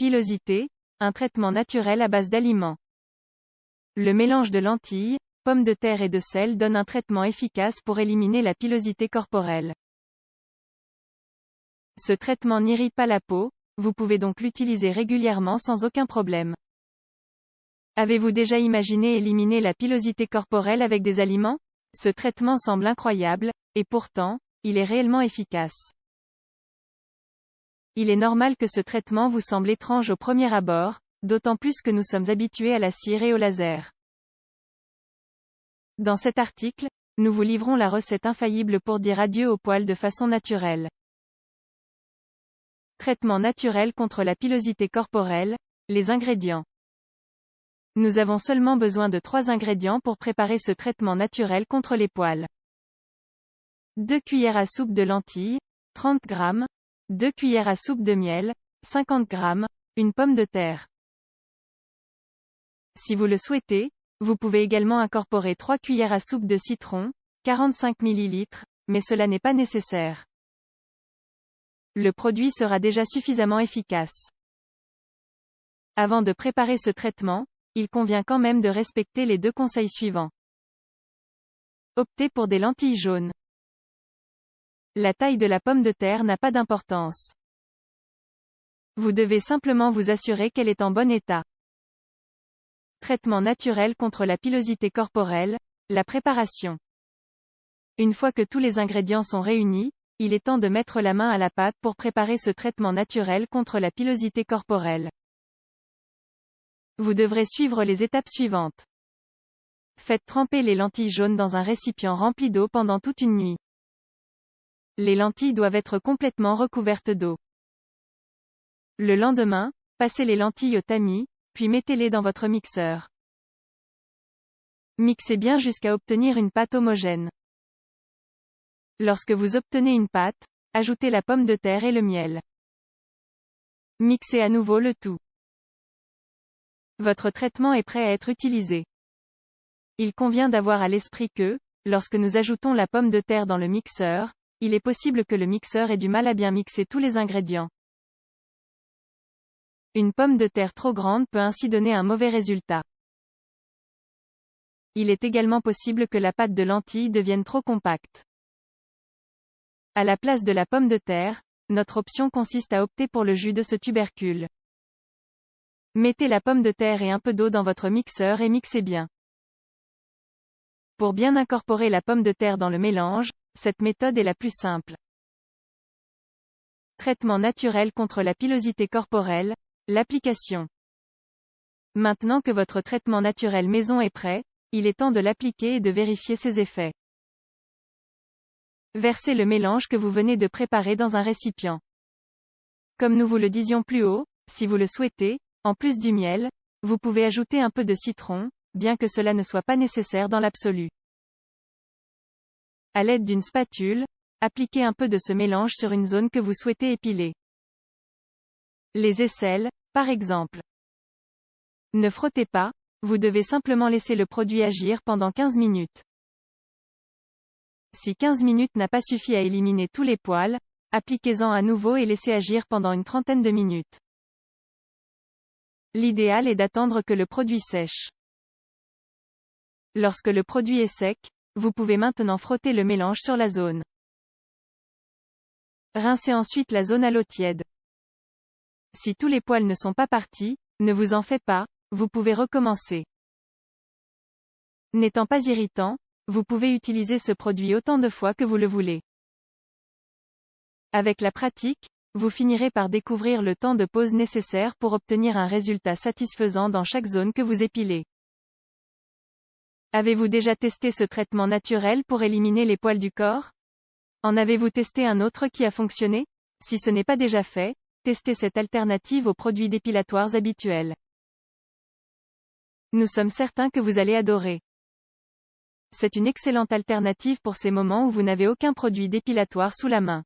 Pilosité, un traitement naturel à base d'aliments. Le mélange de lentilles, pommes de terre et de sel donne un traitement efficace pour éliminer la pilosité corporelle. Ce traitement n'irrite pas la peau, vous pouvez donc l'utiliser régulièrement sans aucun problème. Avez-vous déjà imaginé éliminer la pilosité corporelle avec des aliments? Ce traitement semble incroyable, et pourtant, il est réellement efficace. Il est normal que ce traitement vous semble étrange au premier abord, d'autant plus que nous sommes habitués à la cire et au laser. Dans cet article, nous vous livrons la recette infaillible pour dire adieu aux poils de façon naturelle. Traitement naturel contre la pilosité corporelle, les ingrédients. Nous avons seulement besoin de 3 ingrédients pour préparer ce traitement naturel contre les poils. 2 cuillères à soupe de lentilles, 30 g, 2 cuillères à soupe de miel, 50 g, une pomme de terre. Si vous le souhaitez, vous pouvez également incorporer 3 cuillères à soupe de citron, 45 ml, mais cela n'est pas nécessaire. Le produit sera déjà suffisamment efficace. Avant de préparer ce traitement, il convient quand même de respecter les 2 conseils suivants. Optez pour des lentilles jaunes. La taille de la pomme de terre n'a pas d'importance. Vous devez simplement vous assurer qu'elle est en bon état. Traitement naturel contre la pilosité corporelle, la préparation. Une fois que tous les ingrédients sont réunis, il est temps de mettre la main à la pâte pour préparer ce traitement naturel contre la pilosité corporelle. Vous devrez suivre les étapes suivantes. Faites tremper les lentilles jaunes dans un récipient rempli d'eau pendant toute une nuit. Les lentilles doivent être complètement recouvertes d'eau. Le lendemain, passez les lentilles au tamis, puis mettez-les dans votre mixeur. Mixez bien jusqu'à obtenir une pâte homogène. Lorsque vous obtenez une pâte, ajoutez la pomme de terre et le miel. Mixez à nouveau le tout. Votre traitement est prêt à être utilisé. Il convient d'avoir à l'esprit que, lorsque nous ajoutons la pomme de terre dans le mixeur, il est possible que le mixeur ait du mal à bien mixer tous les ingrédients. Une pomme de terre trop grande peut ainsi donner un mauvais résultat. Il est également possible que la pâte de lentilles devienne trop compacte. À la place de la pomme de terre, notre option consiste à opter pour le jus de ce tubercule. Mettez la pomme de terre et un peu d'eau dans votre mixeur et mixez bien. Pour bien incorporer la pomme de terre dans le mélange, cette méthode est la plus simple. Traitement naturel contre la pilosité corporelle, l'application. Maintenant que votre traitement naturel maison est prêt, il est temps de l'appliquer et de vérifier ses effets. Versez le mélange que vous venez de préparer dans un récipient. Comme nous vous le disions plus haut, si vous le souhaitez, en plus du miel, vous pouvez ajouter un peu de citron, bien que cela ne soit pas nécessaire dans l'absolu. À l'aide d'une spatule, appliquez un peu de ce mélange sur une zone que vous souhaitez épiler. Les aisselles, par exemple. Ne frottez pas, vous devez simplement laisser le produit agir pendant 15 minutes. Si 15 minutes n'a pas suffi à éliminer tous les poils, appliquez-en à nouveau et laissez agir pendant une trentaine de minutes. L'idéal est d'attendre que le produit sèche. Lorsque le produit est sec, vous pouvez maintenant frotter le mélange sur la zone. Rincez ensuite la zone à l'eau tiède. Si tous les poils ne sont pas partis, ne vous en faites pas, vous pouvez recommencer. N'étant pas irritant, vous pouvez utiliser ce produit autant de fois que vous le voulez. Avec la pratique, vous finirez par découvrir le temps de pause nécessaire pour obtenir un résultat satisfaisant dans chaque zone que vous épilez. Avez-vous déjà testé ce traitement naturel pour éliminer les poils du corps? En avez-vous testé un autre qui a fonctionné? Si ce n'est pas déjà fait, testez cette alternative aux produits dépilatoires habituels. Nous sommes certains que vous allez adorer. C'est une excellente alternative pour ces moments où vous n'avez aucun produit dépilatoire sous la main.